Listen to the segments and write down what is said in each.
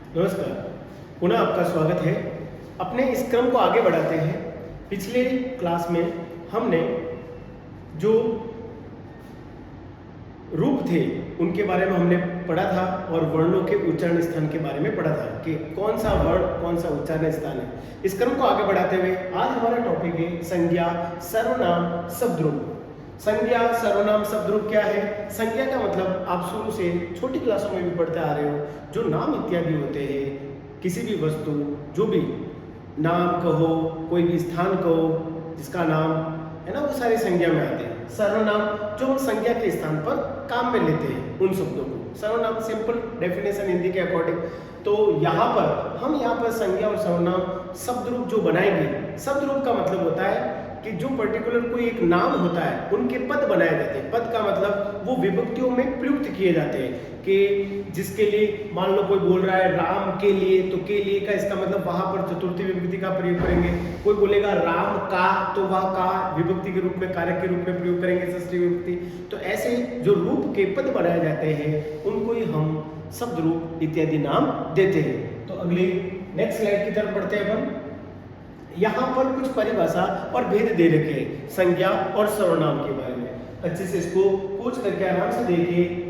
नमस्कार। पुनः आपका स्वागत है। अपने इस क्रम को आगे बढ़ाते हैं। पिछले क्लास में हमने जो रूप थे उनके बारे में हमने पढ़ा था और वर्णों के उच्चारण स्थान के बारे में पढ़ा था कि कौन सा वर्ण कौन सा उच्चारण स्थान है। इस क्रम को आगे बढ़ाते हुए आज हमारा टॉपिक है संज्ञा, सर्वनाम, शब्दरूप। संज्ञा, सर्वनाम, शब्दरूप क्या है? संज्ञा का मतलब आप शुरू से छोटी क्लासों में भी पढ़ते आ रहे हो, जो नाम इत्यादि होते हैं, किसी भी वस्तु, जो भी नाम कहो, कोई भी स्थान कहो, जिसका नाम है ना, वो सारी संज्ञा में आते हैं। सर्वनाम जो हम संज्ञा के स्थान पर काम में लेते हैं उन शब्दों को। सर्वनाम सिंपल डेफिनेशन हिंदी के अकॉर्डिंग। तो यहाँ पर संज्ञा और सर्वनाम शब्दरूप जो बनाएंगे। शब्दरूप का मतलब होता है कि जो पर्टिकुलर कोई एक नाम होता है उनके पद बनाए जाते हैं। पद का मतलब वो विभक्तियों में प्रयुक्त किए जाते हैं कि जिसके लिए मान लो कोई बोल रहा है राम के लिए, तो के लिए का इसका मतलब वहां पर चतुर्थी विभक्ति का प्रयोग करेंगे। कोई बोलेगा राम का, तो वह का विभक्ति के रूप में, कारक के रूप में प्रयोग करेंगे, षष्ठी विभक्ति। तो ऐसे जो रूप के पद बनाए जाते हैं उनको ही हम शब्द रूप इत्यादि नाम देते हैं। तो अगली नेक्स्ट स्लाइड की तरफ बढ़ते हैं अपन। यहाँ पर कुछ परिभाषा और भेद दे रखे हैं संज्ञा और सर्वनाम के बारे में। अच्छे से इसको पूछ करके आराम से देखिए।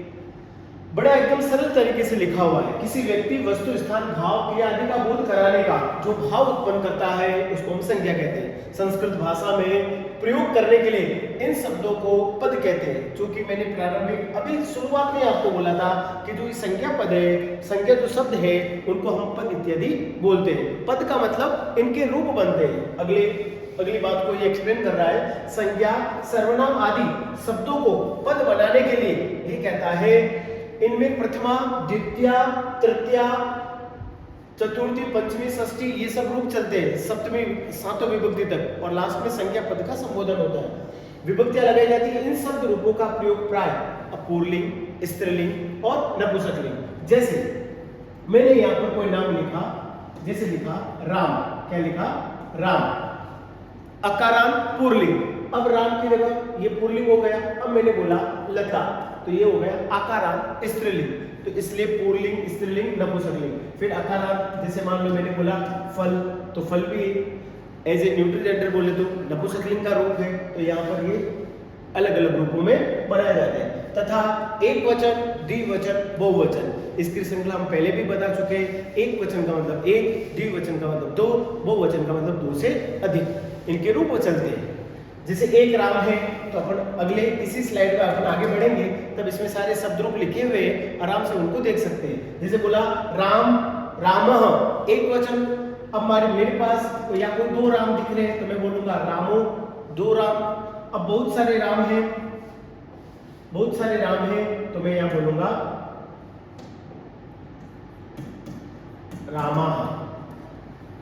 बड़ा एकदम सरल तरीके से लिखा हुआ है। किसी व्यक्ति, वस्तु, स्थान, भाव, क्रिया आदि का बोध कराने का जो भाव उत्पन्न करता है उसको हम संज्ञा कहते हैं। संस्कृत भाषा में प्रयोग करने के लिए इन शब्दों को पद कहते हैं। जो कि मैंने प्रारंभिक अभी शुरुआत में आपको बोला था कि जो संज्ञा पद है, संज्ञा जो शब्द है उनको हम पद इत्यादि बोलते हैं। पद का मतलब इनके रूप बनते हैं। अगली बात को ये एक्सप्लेन कर रहा है। संज्ञा, सर्वनाम आदि शब्दों को पद बनाने के लिए ये कहता है इनमें प्रथमा, द्वितीया, तृतीया, चतुर्थी, पंचमी, षष्ठी ये सब रूप चलते हैं, सप्तमी, सातों विभक्ति तक, और लास्ट में संज्ञा पद का संबोधन होता है। विभक्तियां लगाई जाती है। इन शब्द रूपों का प्रयोग प्राय पुल्लिंग, स्त्रीलिंग और नपुंसकलिंग। जैसे मैंने यहाँ पर कोई नाम लिखा, जैसे लिखा राम। क्या लिखा? राम। अकारान पुल्लिंग। अब राम की जगह ये पुल्लिंग हो गया। अब मैंने बोला लता, तो ये हो गया आकारांत स्त्रीलिंग। तो इसलिए पुल्लिंग, स्त्रीलिंग, नपुंसकलिंग। फिर आकारांत, जैसे मान लो मैंने बोला फल, तो फल भी एज ए न्यूट्रल जेंडर बोले तो नपुंसकलिंग का रूप है। तो यहाँ पर ये अलग अलग रूपों में बनाए जाते हैं। तथा एक वचन, द्विवचन, बहुवचन, इसकी श्रृंखला हम पहले भी बता चुके हैं। एक वचन का मतलब एक, द्विवचन का मतलब दो, बहुवचन का मतलब दो से अधिक। इनके रूप चलते हैं। जैसे एक राम है, तो अपन अगले इसी स्लाइड में अपन आगे बढ़ेंगे तब इसमें सारे शब्द रूप लिखे हुए आराम से उनको देख सकते हैं। जैसे बोला राम, रामः, एक वचन। अब मेरे पास या कोई दो राम दिख रहे हैं तो मैं बोलूंगा रामो, दो राम। अब बहुत सारे राम हैं तो मैं यहां बोलूंगा रामः।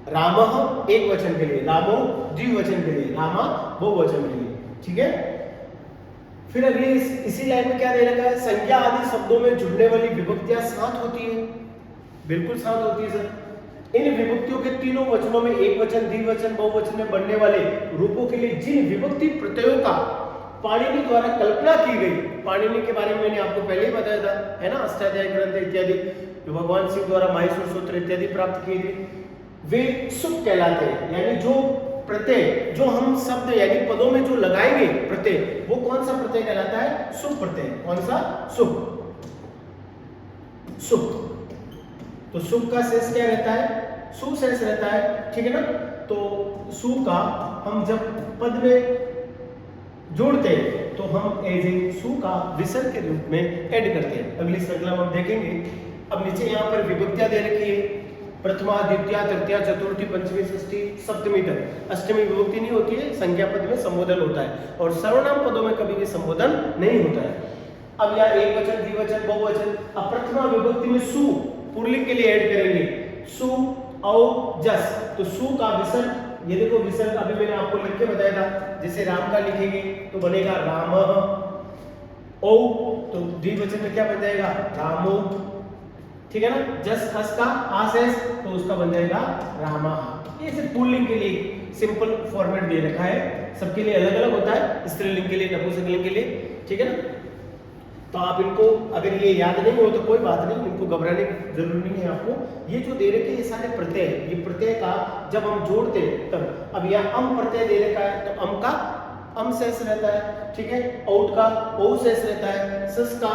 रामः एक वचन के लिए, रामो द्विवचन के लिए, रामा बहुवचन के लिए। ठीक है। फिर अगली इसी लाइन में क्या दे रखा है? संज्ञा आदि शब्दों में जुड़ने वाली विभक्तियां सात होती है। बिल्कुल सात होती है सर। इन विभक्तियों के तीनों वचनों में एक वचन, द्विवचन, बहुवचन में बनने वाले रूपों के लिए जिन विभक्ति प्रत्ययों का पाणिनि द्वारा कल्पना की गई, पाणिनि के बारे में मैंने आपको पहले ही बताया था, है ना, अष्टाध्यायी ग्रंथ इत्यादि जो भगवान शिव द्वारा माहेश्वर सूत्र इत्यादि प्राप्त किए थे, वे सुख कहलाते हैं। यानी जो प्रत्यय, जो हम शब्द यानी पदों में जो लगाएंगे प्रत्यय, वो कौन सा प्रत्यय कहलाता है? सुख प्रत्यय। कौन सा? सुख। तो सुख का शेष क्या रहता है? सु शेष रहता है। ठीक है ना। तो सु का हम जब पद में जोड़ते हैं तो हम एज ए सु का विसर्ग के रूप में ऐड करते हैं। अगली श्रृंखला में हम देखेंगे। अब नीचे यहाँ पर विभक्तियां दे रखी है। प्रथमा, द्वितीया, तृतीया, चतुर्थी, पंचमी, षष्ठी, सप्तमी तक। अष्टमी विभक्ति नहीं होती है, संज्ञा पद में संबोधन होता है और सर्वनाम पदों में कभी भी संबोधन नहीं होता है। अब यहाँ एक वचन, द्विवचन, बहुवचन। अब प्रथमा विभक्ति में सु पुल्लिंग के लिए ऐड करेंगे, सु, औ, जस। तो सु का विसर्ग, ये देखो विसर्ग अभी मैंने आपको लिख के बताया था। जैसे राम का लिखेंगे तो बनेगा रामः। औ तो द्विवचन में क्या बन जाएगा? रामो। ठीक है ना। जस हस का आशेष तो उसका बन जाएगा रामा। ये सिर्फ पुल्लिंग के लिए सिंपल फॉर्मेट दे रखा है। सबके लिए अलग अलग होता है, स्त्रीलिंग के लिए, नपुंसकलिंग के लिए। ठीक है ना। तो आप इनको अगर ये याद नहीं हो तो कोई बात नहीं, इनको घबराने की जरूरत नहीं है आपको। ये जो दे रखे ये सारे प्रत्यय, ये प्रत्यय का जब हम जोड़ते तब, अब यह अम प्रत्यय दे रखा है तो अम का अम शेष रहता है, ठीक है, औट का औ शेष रहता है, सस का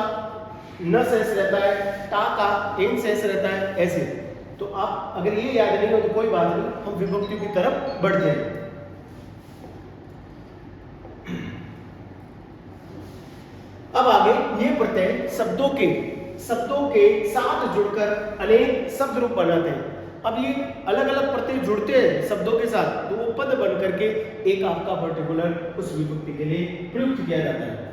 न शेष रहता है, टा का इन शेष रहता है, ऐसे। तो आप अगर ये याद नहीं हो तो कोई बात नहीं, हम विभक्ति की तरफ बढ़ते हैं। अब आगे ये प्रत्यय शब्दों के साथ जुड़कर अनेक शब्द रूप बनाते हैं। अब ये अलग अलग प्रत्यय जुड़ते हैं शब्दों के साथ तो वो पद बन करके एक आपका पर्टिकुलर उस विभक्ति के लिए प्रयुक्त किया जाता है।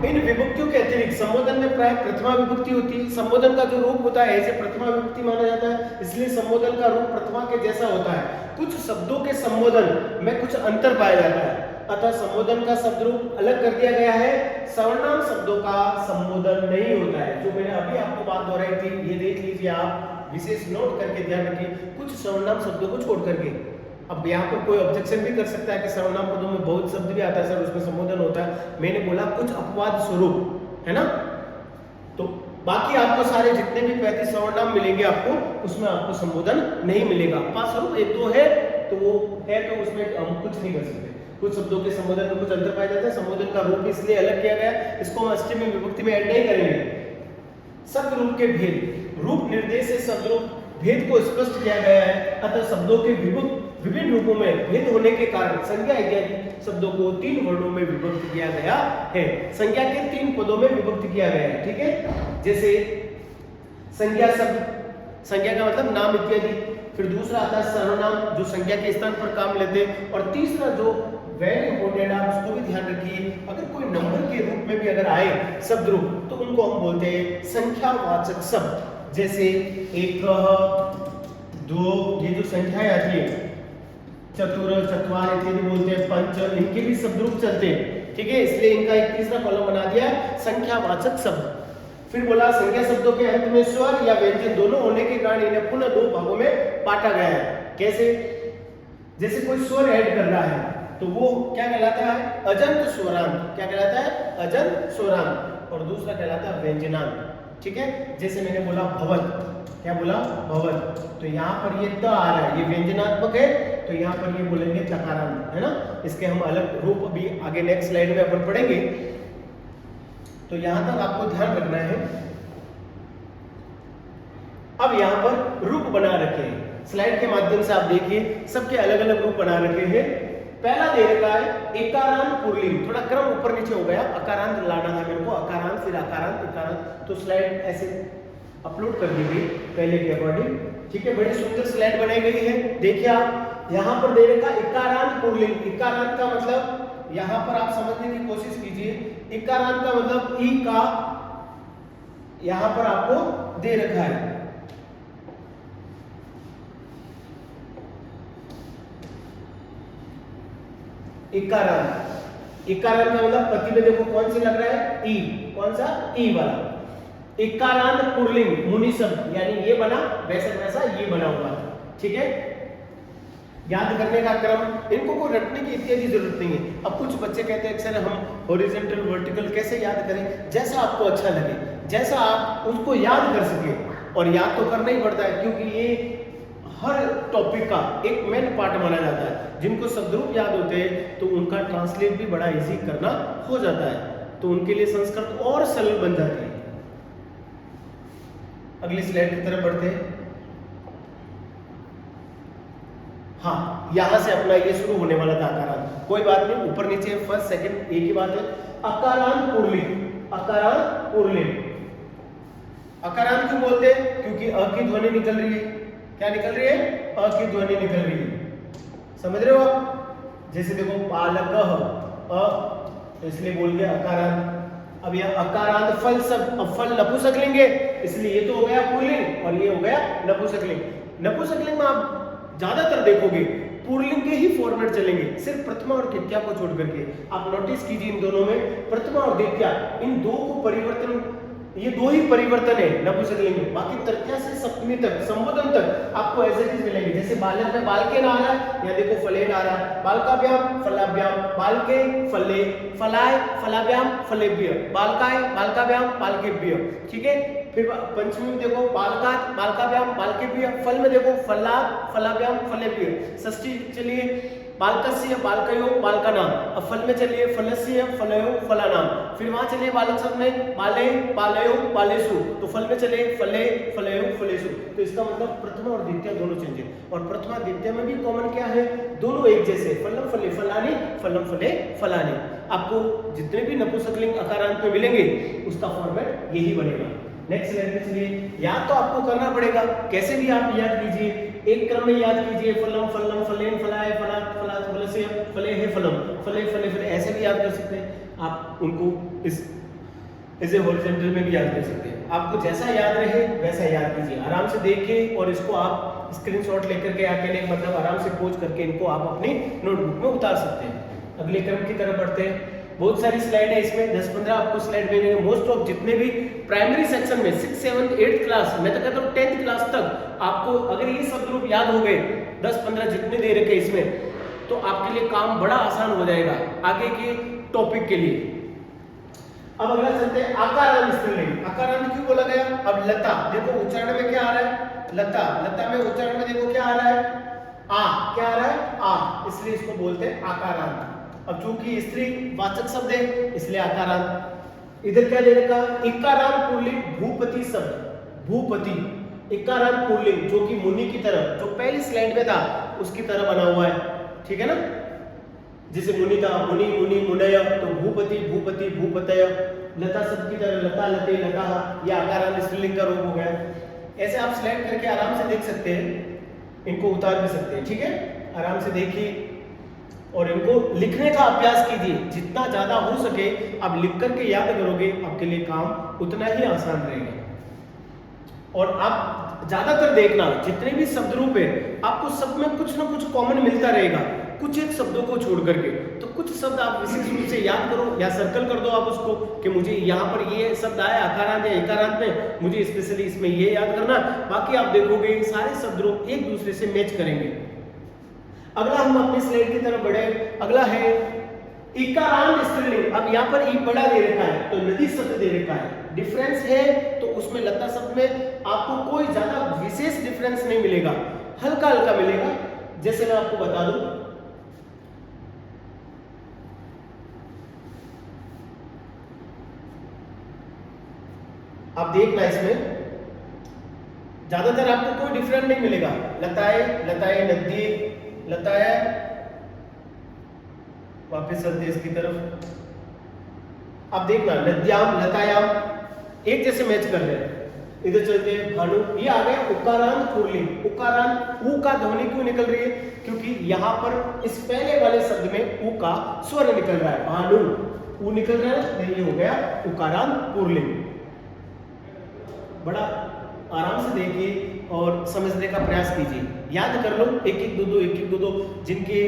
इन विभक्तियों के अतिरिक्त संबोधन में प्राय प्रथमा विभक्ति होती है। संबोधन का जो रूप होता है ऐसे प्रथमा विभक्ति माना जाता है, इसलिए संबोधन का रूप प्रथमा के जैसा होता है। कुछ शब्दों के संबोधन में कुछ अंतर पाया जाता है, अतः संबोधन का शब्द रूप अलग कर दिया गया है। सर्वनाम शब्दों का संबोधन नहीं होता है। जो मैंने अभी आपको बात दोहराई थी, ये देख लीजिए, आप विशेष नोट करके ध्यान रखिए, कुछ सर्वनाम शब्दों को छोड़ करके। अब यहाँ पर कोई ऑब्जेक्शन भी कर सकता है कि सर्वनाम पदों में बहुत शब्द भी आता है सर, उसमें संबोधन होता है। मैंने बोला कुछ अपवाद स्वरूप, है ना, तो बाकी आपको सारे जितने भी 35 सर्वनाम मिलेंगे आपको, उसमें आपको संबोधन नहीं मिलेगा। अपवाद स्वरूप एक दो है तो वो है, तो उसमें हम कुछ नहीं कर सकते। कुछ शब्दों के संबोधन में कुछ अंतर पाया जाता है। संबोधन का रूप इसलिए अलग किया गया, इसको हम अष्टमी विभक्ति में ऐड नहीं करेंगे। शब्द रूप के भेद, रूप निर्देश से शब्द रूप भेद को स्पष्ट किया गया है, अतः शब्दों के विभिन्न रूपों में भेद होने के कारण संज्ञा इत्यादि शब्दों को 3 वर्णों में विभक्त किया गया है। संज्ञा के 3 पदों में विभक्त किया गया है, ठीक है। जैसे संज्ञा शब्द, संज्ञा का मतलब नाम इत्यादि, फिर दूसरा आता है सर्वनाम जो संज्ञा के स्थान पर काम लेते हैं, और तीसरा जो वेरी इंपॉर्टेंट, आप उसको भी ध्यान रखिए, अगर कोई नंबर के रूप में भी अगर आए शब्द रूप तो उनको हम बोलते हैं संख्यावाचक शब्द। जैसे 1 2, ये जो संख्याएं आती है, चतुर चतवार इत्यादि बोलते हैं, पंच, इनके भी शब्द रूप चलते हैं, ठीक है। इसलिए इनका एक तीसरा कॉलम बना दिया संख्यावाचक शब्द। फिर बोला संज्ञा शब्दों के अंत में स्वर या व्यंजन दोनों होने के कारण इन्हें पुनः 2 भागों में बांटा गया है। कैसे? जैसे कोई स्वर ऐड कर रहा है तो वो क्या कहलाता है? अजंत स्वरांत। क्या कहलाता है? अजंत स्वरांत। और दूसरा कहलाता है व्यंजनांत, ठीक है। जैसे मैंने बोला भवत, क्या बोला? भवत, तो यहाँ पर ये त आ रहा है, ये व्यंजनात्मक है, तो यहाँ पर ये बोलेंगे तकारांत, है ना। इसके हम अलग रूप अभी आगे नेक्स्ट स्लाइड में अपन पढ़ेंगे। तो यहाँ तक आपको ध्यान रखना है। अब यहाँ पर रूप बना रखे हैं, स्लाइड के माध्यम से आप देखिए, सबके अलग अलग रूप बना रखे हैं। पहला दे रखा है एकारांत पुल्लिंग, थोड़ा क्रम ऊपर नीचे हो गया, अकारांत लाना था मेरे को, अकारांत फिर अकारांत एकारांत, तो स्लाइड ऐसे अपलोड कर दी गई पहले के अकॉर्डिंग, ठीक है। बड़ी सुंदर स्लाइड बनाई गई है। देखिए आप यहाँ पर दे रखा एकारांत पुल्लिंग। एकारांत का मतलब यहाँ पर आप समझने की कोशिश कीजिए, एकारांत का मतलब ई का यहाँ पर आपको दे रखा है, इकारांत। इकारांत का मतलब पति में देखो कौन सी लग रहा है? ई। कौन सा? ई वाला। इकारांत पुल्लिंग मुनि शब्द, यानी ये बना वैसा ये बना हुआ, ठीक है। याद करने का क्रम, इनको कोई रटने की इत्यादि जरूरत नहीं है। अब कुछ बच्चे कहते हैं सर हम हॉरिजॉन्टल वर्टिकल कैसे याद करें? जैसा आपको अच्छा लगे, जैसा आप उसको याद कर सके, और याद तो करना ही पड़ता है क्योंकि ये हर टॉपिक का एक मेन पार्ट माना जाता है। जिनको शब्द रूप याद होते हैं तो उनका ट्रांसलेट भी बड़ा इजी करना हो जाता है, तो उनके लिए संस्कृत और सरल बन जाती है। अगली स्लाइड की तरफ बढ़ते हैं। हाँ, यहां से अपना ये शुरू होने वाला था अकारांत, कोई बात नहीं, ऊपर नीचे फर्स्ट सेकंड एक ही बात है। अकारांत पुल्लिंग, अकारांत पुल्लिंग। अकारांत क्यों बोलते हैं? क्योंकि अ की ध्वनि निकल रही है। क्या निकल रही है? अ की ध्वनि निकल रही है, समझ रहे हो आप? जैसे देखो पालक अ, इसलिए बोल गया अकारांत। अब यह अकारांत फल सब, अब फल नपुंसकलिंग, इसलिए ये तो हो गया पुल्लिंग और ये हो गया नपुंसकलिंग। नपुंसकलिंग में आप ज्यादातर देखोगे पुल्लिंग के ही फॉर्मेट चलेंगे, सिर्फ प्रथमा और द्वितीया को छोड़ करके। आप नोटिस कीजिए इन दोनों में प्रथमा और द्वितीया, इन दो को परिवर्तन ये दो ही परिवर्तन है नपुंसकलिंग में, बाकी तृतीया से सप्तमी तक संबोधन तक आपको एज इट इज मिलेंगे। जैसे बालक में बालकेन आ रहा है, या देखो फलेन आ रहा है, बालकाभ्याम फलाभ्याम, बालके फले, फलाय फलाभ्याम फलेभ्य, बालकाय बालकाभ्याम बालकेभ्य, ठीक है। फिर पंचमी में देखो बालकात बालकाभ्याम बालकेभ्य, फल में देखो फलात फलाभ्याम फलेभ्य, षष्ठी चलिए बालकस्य बालकयो बालकानाम, अब फल में चलिए फलस्य फलयो फलानाम, फिर वहां चलिए बालक शब्द में बाले बालयो बालेसु, तो फल में चले फले फलयो फलेसु। तो इसका मतलब प्रथमा और द्वितीय दोनों चेंज है, और प्रथमा द्वितीय में भी कॉमन क्या है, दोनों एक जैसे, फलम फले फलानी फलम फले फलानी। आपको जितने भी नपुंसकलिंग अकारांत में मिलेंगे उसका फॉर्मेट यही बनेगा। नेक्स्ट स्लाइड में चलिए, याद तो आपको करना पड़ेगा, कैसे भी आप याद कीजिए, एक क्रम में याद कीजिए, फलम फलम फलेन फलाय फलात फलात फलस्य फले है फलम फले फले फले, ऐसे भी याद कर सकते हैं आप उनको, इस ऐसे हॉरिजॉन्टल में भी याद कर सकते हैं। आपको जैसा याद रहे वैसा याद कीजिए, आराम से देखिए, और इसको आप स्क्रीनशॉट लेकर के अकेले मतलब आराम से पोज करके इनको आप अपनी नोटबुक में उतार सकते हैं। अगले क्रम की तरफ बढ़ते हैं। बहुत सारी स्लाइड है इसमें, 10-15 आपको स्लाइड मिलेंगे। मोस्ट ऑफ जितने भी प्राइमरी सेक्शन में 6, 7, 8 क्लास, मैं तो कहता हूँ 10th क्लास तक आपको अगर ये सब ग्रुप याद हो गए, 10-15 जितने दे रखे इसमें, तो आपके लिए काम बड़ा आसान हो जाएगा आगे के टॉपिक के लिए। अब अगला चलते हैं आकारांत स्त्रीलिंग। आकारांत क्यों बोला गया? अब लता देखो उच्चारण में क्या आ रहा है, लता, लता में उच्चारण में देखो क्या आ रहा है, आ, क्या आ रहा है, आ, इसलिए इसको बोलते हैं आकारांत। अब चूंकि स्त्री वाचक शब्द है इसलिए आकारांत। इधर क्या दे रखा, इकारांत पुल्लिंग भूपति शब्द, भूपति इकारांत पुल्लिंग, जो कि मुनि की तरह, जो पहली स्लाइड में था उसकी तरह बना हुआ है, ठीक है ना। जैसे मुनि था, मुनि मुनि मुनय, तो भूपति भूपति भूपतय, लता शब्द की तरह लता लते लता, यह आकारांत स्त्रीलिंग का रूप हो गया। ऐसे आप सिलेक्ट करके आराम से देख सकते हैं, इनको उतार भी सकते हैं, ठीक है। आराम से देखिए और इनको लिखने का अभ्यास कीजिए, जितना ज्यादा हो सके आप लिख करके याद करोगे, आपके लिए काम उतना ही आसान रहेगा। और आप ज्यादातर देखना जितने भी शब्द रूप है आपको सब में कुछ ना कुछ कॉमन मिलता रहेगा, कुछ एक शब्दों को छोड़ करके। तो कुछ शब्द आप विशेष रूप से याद करो या सर्कल कर दो आप उसको कि मुझे यहाँ पर ये शब्द आया आकारांत या इकारांत में, मुझे स्पेशली इसमें ये याद करना। बाकी आप देखोगे सारे शब्द रूप एक दूसरे से मैच करेंगे। अगला हम अपनी स्लाइड की तरफ बढ़े, अगला है इकारांत स्त्रीलिंग। अब यहाँ पर ई बड़ा दे रखा है तो नदी शब्द दे रखा है, डिफरेंस है तो उसमें लता शब्द में आपको कोई ज्यादा विशेष डिफरेंस नहीं मिलेगा, हल्का हल्का मिलेगा। जैसे मैं आपको बता दूं, आप देखना इसमें ज्यादातर आपको कोई डिफरेंस नहीं मिलेगा। लताए लताए नदी लताए, वापस चलते इसकी तरफ, आप देखना नद्याम लतायाम एक जैसे मैच कर रहे हैं। इधर चलते हैं भानु, ये आ गया उकारांत पुल्लिंग। उकारांत, ऊ का ध्वनि क्यों निकल रही है? क्योंकि यहाँ पर इस पहले वाले शब्द में ऊ का स्वर निकल रहा है, भानु ऊ निकल रहा है, ये हो गया उकारांत पुल्लिंग। बड़ा आराम से देखिए और समझने का प्रयास कीजिए, याद कर लो एक एक दो दो, जिनके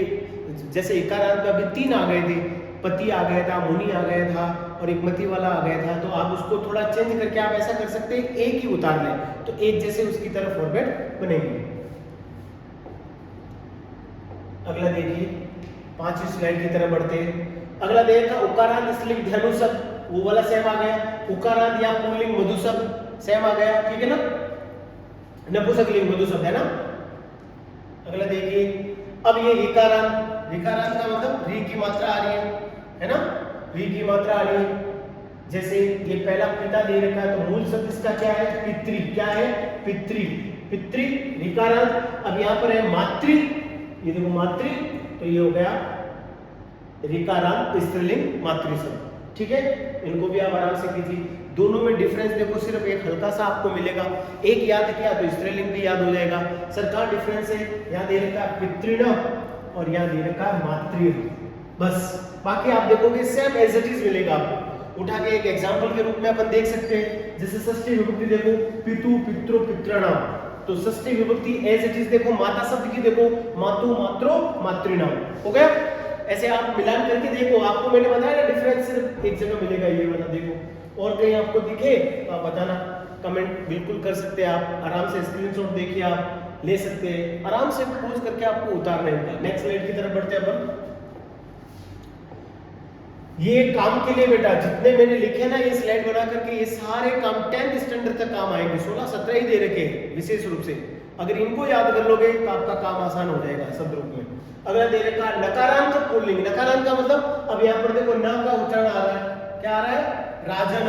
जैसे इकारांत में अभी 3 आ गए थे, पति आ गया था, मुनि आ गया था और एक मति वाला आ गया था, तो आप उसको थोड़ा चेंज करके आप ऐसा कर सकते हैं एक ही उतार लें तो एक जैसे उसकी तरफ फॉर्मेट बनेगी। अगला देखिए 5वीं स्लाइड की तरफ बढ़ते हैं। अगला देखा उकारांत स्त्रीलिंग धनु शब्द, वो वाला सेम आ गया। उकारांत या पुल्लिंग मधु शब्द सेम आ गया, ठीक है ना, नपुंसकलिंग मधु शब्द है ना। अगला देखिए, अब ये इकारांत, इकारांत का मतलब री की मात्रा आ रही है ना, री की मात्रा आ रही है। जैसे ये पहला पिता दे रखा है तो मूल शब्द इसका क्या है, पितृ, क्या है, पितृ, पितृ ऋकारांत। अब यहाँ पर है मातृ, ये देखो मातृ, तो ये हो गया ऋकारांत स्त्रीलिंग मातृ शब्द, ठीक है। इनको भी आप आराम से कीजिए, दोनों में डिफरेंस देखो सिर्फ एक हल्का सा आपको मिलेगा, एक याद किया तो स्त्रीलिंग भी याद हो जाएगा। सर कहाँ डिफरेंस है, यहाँ दे रखा है पितृण और यहाँ दे रखा है मातृ, बस। बाकी आप देखोगे सेम एज इट इज मिलेगा आपको। उठा के एक एग्जांपल के रूप में अपन देख सकते हैं, जैसे षष्ठी विभक्ति देखो, पितु पितृ पितृणाम, तो षष्ठी विभक्ति एज इट इज देखो, माता शब्द की देखो, मातु मात्रो मातृणाम, हो गया। ऐसे आप मिलान करके देखो, आपको मैंने बताया ना डिफरेंस सिर्फ एक जगह मिलेगा, ये वाला देखो और कहीं आपको दिखे तो आप बताना, कमेंट बिल्कुल कर सकते हैं आप, आराम से स्क्रीनशॉट देखिए आप ले सकते हैं, आराम से पोज करके आपको उतारना है। नेक्स्ट स्लाइड की तरफ बढ़ते हैं अपन। ये काम के लिए बेटा जितने मैंने लिखे ना ये स्लाइड बना करके, ये सारे काम 10th स्टैंडर्ड तक काम आएंगे, 16-17 ही दे रखे हैं विशेष रूप से। अगर इनको याद कर लोगे तो आपका काम आसान हो जाएगा शब्द रूप में। अगला दे रखा नकारांत पुल्लिंग। नकारांत का मतलब अब यहाँ पर देखो न का उच्चारण आ रहा है, क्या आ रहा है? राजन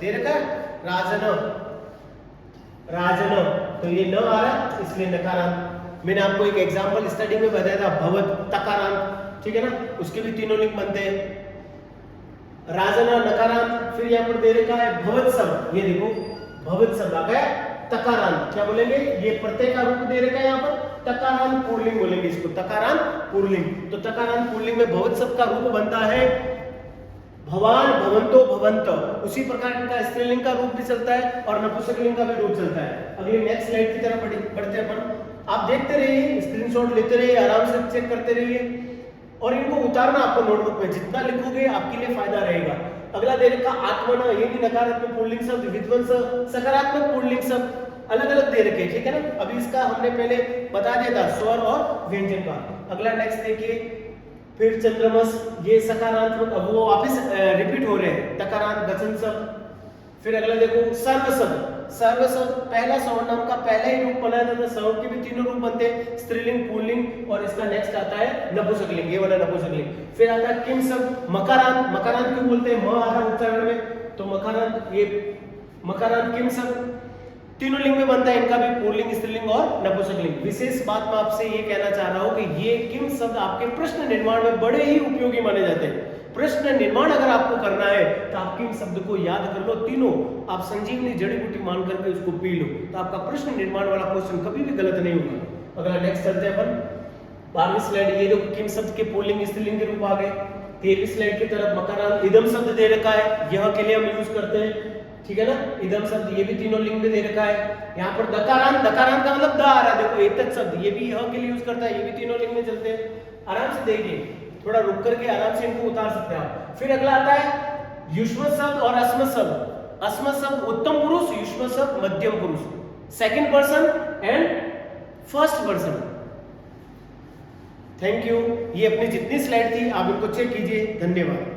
दे रखा है, राजन राजन, तो ये न आ रहा है इसलिए नकारांत। मैंने आपको एक एग्जांपल स्टडी में बताया था भवत तकारांत, ठीक है ना, उसके भी तीनों लिंग बनते हैं, राजना नकारांत। फिर यहाँ पर दे रखा है भवत शब्द, ये देखो भवत शब्द आ गया तकारांत, क्या बोलेंगे? ये प्रत्यय का रूप दे रखा है यहाँ पर, तकारांत पुल्लिंग बोलेंगे इसको, तकारांत पुल्लिंग। तो तकारांत पुल्लिंग में भवत शब्द का रूप बनता है भवान, भवंतो, भवंत। उसी प्रकार इनका स्त्रीलिंग का रूप भी चलता है और नपुंसकलिंग का भी रूप चलता है। अगले नेक्स्ट स्लाइड की तरफ बढ़ते हैं अपन। आप देखते रहिए, स्क्रीनशॉट लेते रहिए, आराम से चेक करते रहिए और इनको उतारना आपको नोटबुक में, जितना लिखोगे आपके लिए फायदा रहेगा। अगला दे रखा आत्मन, ये भी नकारात्मक पुल्लिंग शब्द, विध्वंस सकारात्मक पुल्लिंग शब्द, अलग अलग दे रखे, ठीक है ना। अभी इसका हमने पहले बता दिया था स्वर और व्यंजन का। अगला नेक्स्ट देखिए, फिर चंद्रमस, ये सकारात्मक, अब वो वापस रिपीट हो रहे हैं, तकारांत वचन शब्द। फिर अगला देखो सर्व शब्द। सर्व शब्द पहला सर्वनाम का पहला ही रूप बनाया जाता है, सर्व के भी तीनों रूप बनते हैं, स्त्रीलिंग, पुल्लिंग और इसका नेक्स्ट आता है नपुंसकलिंग, ये वाला नपुंसकलिंग। फिर आता है किम शब्द, मकारांत। मकारांत क्यों बोलते हैं? म आ रहा उच्चारण में, तो मकारांत, ये मकारांत किम शब्द तीनों लिंग में बनता है, इनका भी पुल्लिंग, स्त्रीलिंग और नपुंसकलिंग। विशेष बात मैं आपसे ये कहना चाह रहा हूं कि ये किम शब्द आपके प्रश्न निर्माण में बड़े ही उपयोगी माने जाते हैं। प्रश्न निर्माण अगर आपको करना है तो आप किम शब्द को याद कर लो, तीनों आप संजीवनी जड़ी बूटी मान करके उसको पी लो, तो आपका प्रश्न निर्माण वाला क्वेश्चन कभी भी गलत नहीं होगा। अगला नेक्स्ट चलते हैं अपन 12वीं स्लाइड। ये देखो किम शब्द के पुल्लिंग, स्त्रीलिंग के रूप आ गए। 13वीं स्लाइड की तरफ मकारांत, इदम शब्द दे रखा है, यह के लिए हम यूज करते हैं, ठीक है ना। इदम शब्द ये भी तीनों लिंग में दे रखा है। यहाँ पर दकारांत, दकारांत का मतलब द आ रहा है, देखो एतत् शब्द ये भी यह के लिए यूज करता है, ये भी तीनों लिंग में चलते हैं। आराम से देखिए, थोड़ा रुक करके आराम से इनको उतार सकते हैं आप। फिर अगला आता है युष्म शब्द और अस्म शब्द। अस्म शब्द उत्तम पुरुष, युष्म शब्द मध्यम पुरुष, second person and first person. Thank you. ये अपनी जितनी स्लाइड थी आप इनको चेक कीजिए। धन्यवाद।